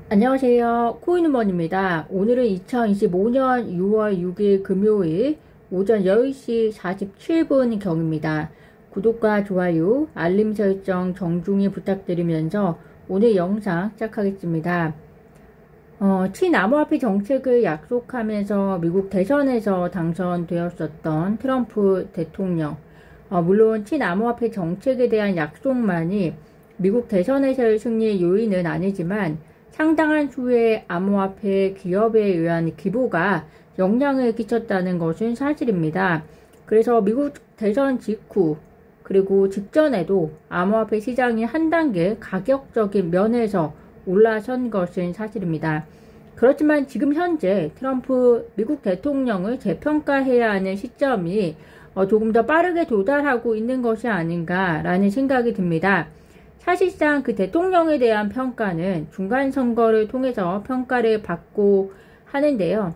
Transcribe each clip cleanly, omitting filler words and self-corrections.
안녕하세요. 코인우먼입니다. 오늘은 2025년 6월 6일 금요일 오전 10시 47분 경입니다. 구독과 좋아요, 알림 설정 정중히 부탁드리면서 오늘 영상 시작하겠습니다. 친암호화폐 정책을 약속하면서 미국 대선에서 당선되었었던 트럼프 대통령. 물론 친암호화폐 정책에 대한 약속만이 미국 대선에서의 승리의 요인은 아니지만 상당한 수의 암호화폐 기업에 의한 기부가 영향을 끼쳤다는 것은 사실입니다. 그래서 미국 대선 직후 그리고 직전에도 암호화폐 시장이 한 단계 가격적인 면에서 올라선 것은 사실입니다. 그렇지만 지금 현재 트럼프 미국 대통령을 재평가해야 하는 시점이 조금 더 빠르게 도달하고 있는 것이 아닌가라는 생각이 듭니다. 사실상 그 대통령에 대한 평가는 중간선거를 통해서 평가를 받고 하는데요.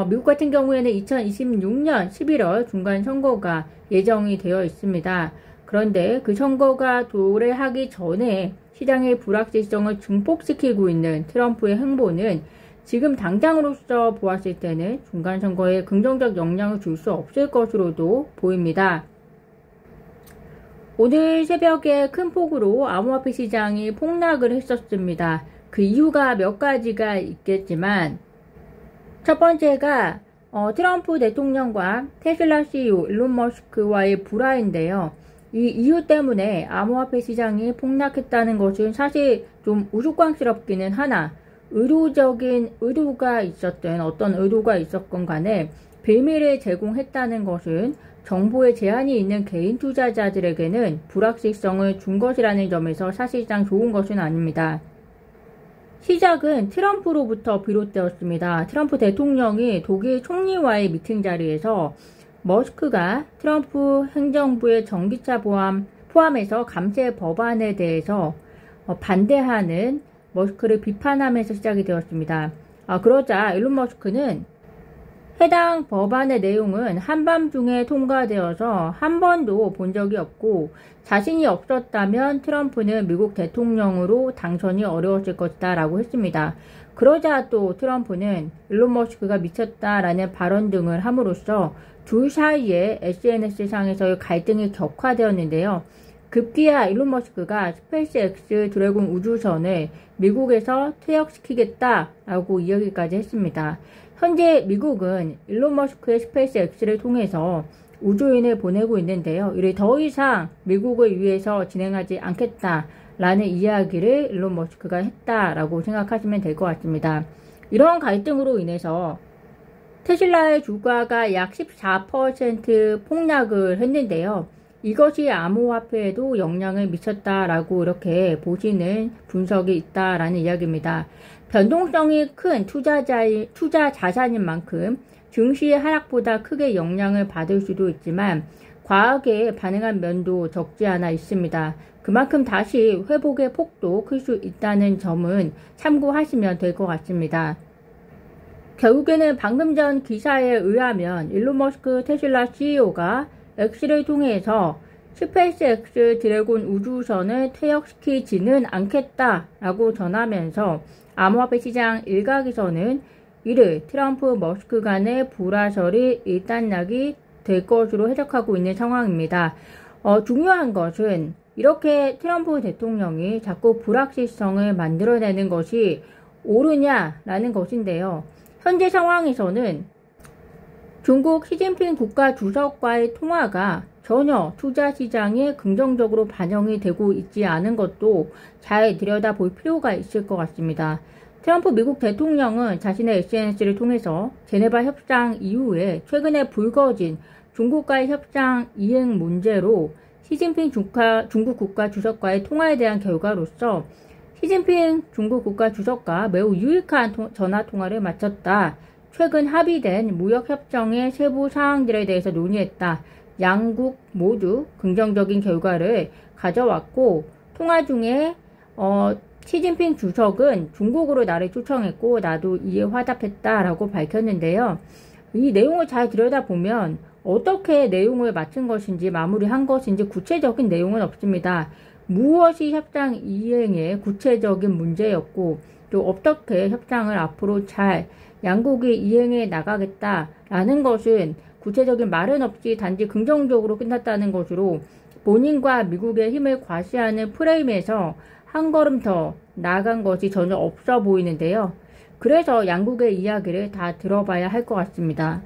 미국 같은 경우에는 2026년 11월 중간선거가 예정이 되어 있습니다. 그런데 그 선거가 도래하기 전에 시장의 불확실성을 증폭시키고 있는 트럼프의 행보는 지금 당장으로서 보았을 때는 중간선거에 긍정적 영향을 줄 수 없을 것으로도 보입니다. 오늘 새벽에 큰 폭으로 암호화폐 시장이 폭락을 했었습니다. 그 이유가 몇 가지가 있겠지만 첫 번째가 트럼프 대통령과 테슬라 CEO 일론 머스크와의 불화인데요. 이 이유 때문에 암호화폐 시장이 폭락했다는 것은 사실 좀 우스꽝스럽기는 하나 의도적인 의도가 있었든 어떤 의도가 있었건 간에 비밀을 제공했다는 것은 정보에 제한이 있는 개인 투자자들에게는 불확실성을 준 것이라는 점에서 사실상 좋은 것은 아닙니다. 시작은 트럼프로부터 비롯되었습니다. 트럼프 대통령이 독일 총리와의 미팅 자리에서 머스크가 트럼프 행정부의 전기차 포함해서 감세 법안에 대해서 반대하는 머스크를 비판하면서 시작이 되었습니다. 그러자 일론 머스크는 해당 법안의 내용은 한밤중에 통과되어서 한 번도 본 적이 없고 자신이 없었다면 트럼프는 미국 대통령으로 당선이 어려웠을 것이다 라고 했습니다. 그러자 또 트럼프는 일론 머스크가 미쳤다라는 발언 등을 함으로써 둘 사이에 SNS상에서의 갈등이 격화되었는데요. 급기야 일론 머스크가 스페이스X 드래곤 우주선을 미국에서 퇴역시키겠다라고 이야기까지 했습니다. 현재 미국은 일론 머스크의 스페이스X를 통해서 우주인을 보내고 있는데요. 이를 더 이상 미국을 위해서 진행하지 않겠다라는 이야기를 일론 머스크가 했다라고 생각하시면 될 것 같습니다. 이러한 갈등으로 인해서 테슬라의 주가가 약 14% 폭락을 했는데요. 이것이 암호화폐에도 영향을 미쳤다라고 이렇게 보시는 분석이 있다라는 이야기입니다. 변동성이 큰 투자 자산인 만큼 증시의 하락보다 크게 영향을 받을 수도 있지만 과하게 반응한 면도 적지 않아 있습니다. 그만큼 다시 회복의 폭도 클 수 있다는 점은 참고하시면 될 것 같습니다. 결국에는 방금 전 기사에 의하면 일론 머스크 테슬라 CEO가 X를 통해서 스페이스X 드래곤 우주선을 퇴역시키지는 않겠다라고 전하면서 암호화폐 시장 일각에서는 이를 트럼프 머스크 간의 불화설이 일단락이 될 것으로 해석하고 있는 상황입니다. 중요한 것은 이렇게 트럼프 대통령이 자꾸 불확실성을 만들어내는 것이 옳으냐라는 것인데요. 현재 상황에서는 중국 시진핑 국가주석과의 통화가 전혀 투자 시장에 긍정적으로 반영이 되고 있지 않은 것도 잘 들여다볼 필요가 있을 것 같습니다. 트럼프 미국 대통령은 자신의 SNS를 통해서 제네바 협상 이후에 최근에 불거진 중국과의 협상 이행 문제로 시진핑 중국 국가주석과의 통화에 대한 결과로서 시진핑 중국 국가주석과 매우 유익한 전화통화를 마쳤다. 최근 합의된 무역협정의 세부 사항들에 대해서 논의했다. 양국 모두 긍정적인 결과를 가져왔고 통화 중에 시진핑 주석은 중국으로 나를 초청했고 나도 이에 화답했다라고 밝혔는데요. 이 내용을 잘 들여다보면 어떻게 내용을 마친 것인지 마무리한 것인지 구체적인 내용은 없습니다. 무엇이 협상 이행의 구체적인 문제였고 또 어떻게 협상을 앞으로 잘 양국이 이행해 나가겠다라는 것은 구체적인 말은 없이 단지 긍정적으로 끝났다는 것으로 본인과 미국의 힘을 과시하는 프레임에서 한 걸음 더 나아간 것이 전혀 없어 보이는데요. 그래서 양국의 이야기를 다 들어봐야 할 것 같습니다.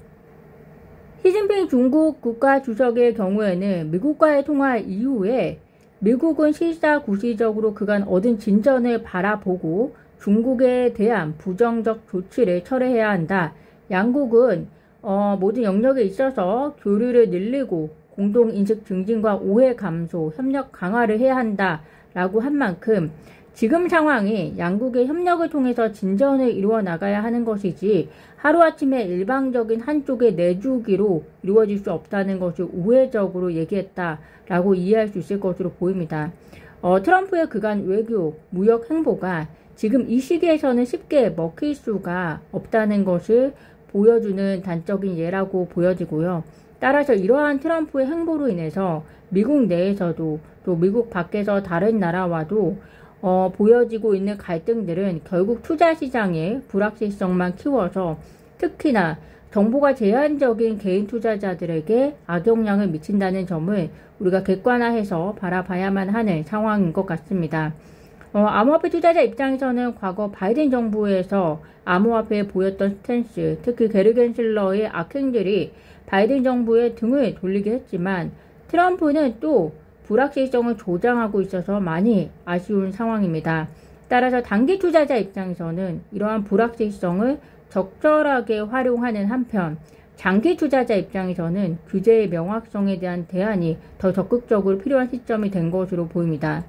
시진핑 중국 국가주석의 경우에는 미국과의 통화 이후에 미국은 실사구시적으로 그간 얻은 진전을 바라보고 중국에 대한 부정적 조치를 철회해야 한다. 양국은 모든 영역에 있어서 교류를 늘리고 공동인식 증진과 오해 감소, 협력 강화를 해야 한다라고 한 만큼 지금 상황이 양국의 협력을 통해서 진전을 이루어 나가야 하는 것이지 하루아침에 일방적인 한쪽의 내주기로 이루어질 수 없다는 것을 우회적으로 얘기했다라고 이해할 수 있을 것으로 보입니다. 트럼프의 그간 외교, 무역 행보가 지금 이 시기에서는 쉽게 먹힐 수가 없다는 것을 보여주는 단적인 예라고 보여지고요. 따라서 이러한 트럼프의 행보로 인해서 미국 내에서도 또 미국 밖에서 다른 나라와도 보여지고 있는 갈등들은 결국 투자 시장의 불확실성만 키워서 특히나 정보가 제한적인 개인 투자자들에게 악영향을 미친다는 점을 우리가 객관화해서 바라봐야만 하는 상황인 것 같습니다. 암호화폐 투자자 입장에서는 과거 바이든 정부에서 암호화폐에 보였던 스탠스, 특히 게리 겐슬러의 악행들이 바이든 정부의 등을 돌리게 했지만 트럼프는 또 불확실성을 조장하고 있어서 많이 아쉬운 상황입니다. 따라서 단기 투자자 입장에서는 이러한 불확실성을 적절하게 활용하는 한편 장기 투자자 입장에서는 규제의 명확성에 대한 대안이 더 적극적으로 필요한 시점이 된 것으로 보입니다.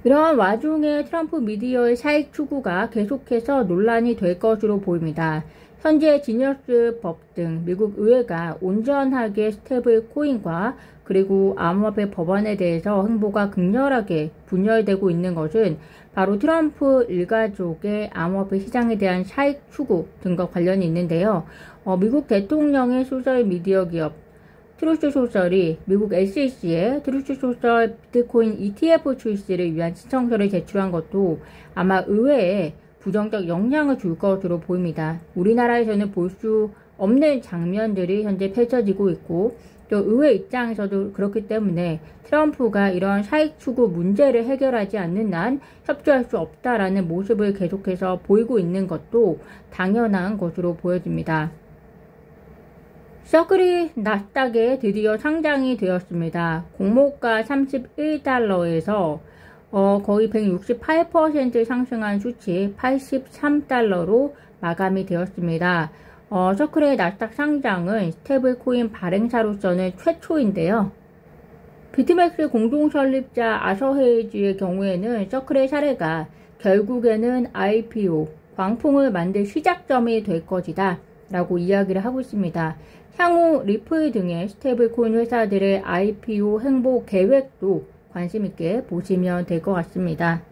이러한 와중에 트럼프 미디어의 사익 추구가 계속해서 논란이 될 것으로 보입니다. 현재 지니어스 법 등 미국 의회가 온전하게 스테이블 코인과 그리고 암호화폐 법안에 대해서 행보가 극렬하게 분열되고 있는 것은 바로 트럼프 일가족의 암호화폐 시장에 대한 사익 추구 등과 관련이 있는데요. 미국 대통령의 소셜 미디어 기업 트루스 소셜이 미국 SEC에 트루스 소셜 비트코인 ETF 출시를 위한 신청서를 제출한 것도 아마 의회에 부정적 영향을 줄 것으로 보입니다. 우리나라에서는 볼 수 없는 장면들이 현재 펼쳐지고 있고 또 의회 입장에서도 그렇기 때문에 트럼프가 이러한 사익 추구 문제를 해결하지 않는 한 협조할 수 없다라는 모습을 계속해서 보이고 있는 것도 당연한 것으로 보여집니다. 서클이 나스닥에 드디어 상장이 되었습니다. 공모가 31달러에서 거의 168% 상승한 수치 83달러로 마감이 되었습니다. 서클의 나스닥 상장은 스테이블 코인 발행사로서는 최초인데요. 비트맥스 공동 설립자 아서 헤이지의 경우에는 서클의 사례가 결국에는 IPO, 광풍을 만들 시작점이 될 것이다 라고 이야기를 하고 있습니다. 향후 리플 등의 스테이블 코인 회사들의 IPO 행보 계획도 관심 있게 보시면 될 것 같습니다.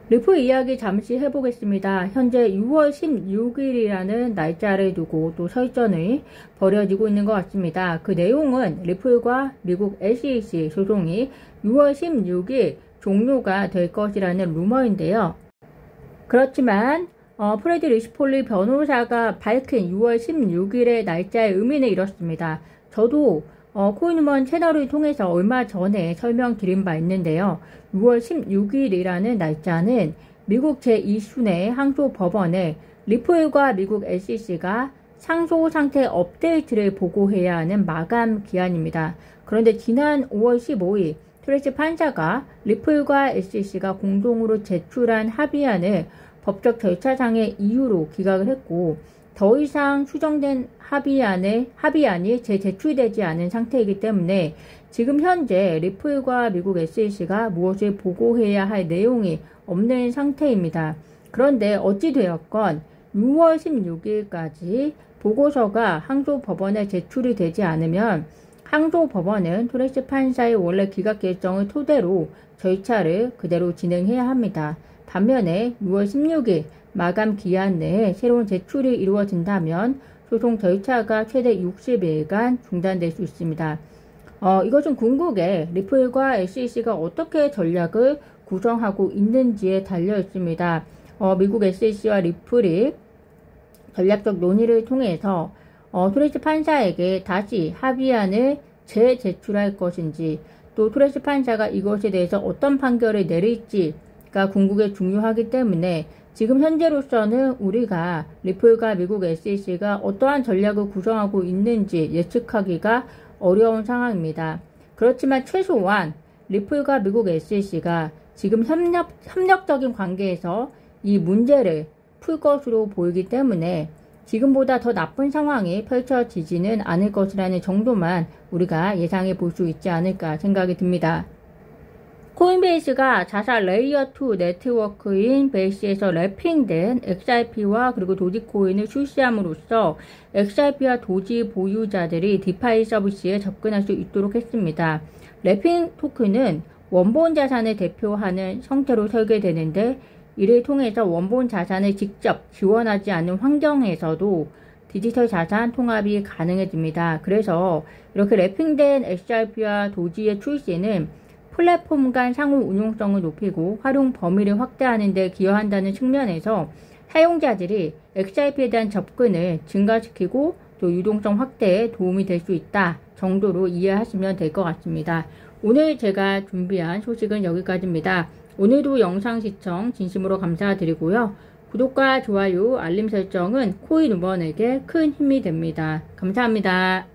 리플 이야기 잠시 해보겠습니다. 현재 6월 16일이라는 날짜를 두고 또 설전이 벌여지고 있는 것 같습니다. 그 내용은 리플과 미국 SEC 소송이 6월 16일 종료가 될 것이라는 루머인데요. 그렇지만 프레디 리시폴리 변호사가 밝힌 6월 16일의 날짜의 의미는 이렇습니다. 저도 코인우먼 채널을 통해서 얼마 전에 설명드린 바 있는데요. 6월 16일이라는 날짜는 미국 제2순회 항소법원에 리플과 미국 SEC가 상소 상태 업데이트를 보고해야 하는 마감 기한입니다. 그런데 지난 5월 15일 트레이시 판사가 리플과 SEC가 공동으로 제출한 합의안을 법적 절차상의 이유로 기각을 했고 더 이상 수정된 합의안이 재제출되지 않은 상태이기 때문에 지금 현재 리플과 미국 SEC가 무엇을 보고해야 할 내용이 없는 상태입니다. 그런데 어찌되었건 6월 16일까지 보고서가 항소법원에 제출이 되지 않으면 항소법원은 트레이시 판사의 원래 기각 결정을 토대로 절차를 그대로 진행해야 합니다. 반면에 6월 16일 마감 기한 내에 새로운 제출이 이루어진다면 소송 절차가 최대 60일간 중단될 수 있습니다. 이것은 궁극에 리플과 SEC가 어떻게 전략을 구성하고 있는지에 달려 있습니다. 미국 SEC와 리플이 전략적 논의를 통해서 토레스 판사에게 다시 합의안을 재제출할 것인지, 또 토레스 판사가 이것에 대해서 어떤 판결을 내릴지가 궁극에 중요하기 때문에 지금 현재로서는 우리가 리플과 미국 SEC가 어떠한 전략을 구성하고 있는지 예측하기가 어려운 상황입니다. 그렇지만 최소한 리플과 미국 SEC가 지금 협력적인 관계에서 이 문제를 풀 것으로 보이기 때문에 지금보다 더 나쁜 상황이 펼쳐지지는 않을 것이라는 정도만 우리가 예상해 볼 수 있지 않을까 생각이 듭니다. 코인베이스가 자사 레이어2 네트워크인 베이스에서 랩핑된 XRP와 그리고 도지코인을 출시함으로써 XRP와 도지 보유자들이 디파이 서비스에 접근할 수 있도록 했습니다. 랩핑 토큰은 원본 자산을 대표하는 형태로 설계되는데, 이를 통해서 원본 자산을 직접 지원하지 않는 환경에서도 디지털 자산 통합이 가능해집니다. 그래서 이렇게 랩핑된 XRP와 도지의 출시는 플랫폼 간 상호 운용성을 높이고 활용 범위를 확대하는 데 기여한다는 측면에서 사용자들이 XRP에 대한 접근을 증가시키고 또 유동성 확대에 도움이 될 수 있다 정도로 이해하시면 될 것 같습니다. 오늘 제가 준비한 소식은 여기까지입니다. 오늘도 영상 시청 진심으로 감사드리고요. 구독과 좋아요, 알림 설정은 코인 우먼에게 큰 힘이 됩니다. 감사합니다.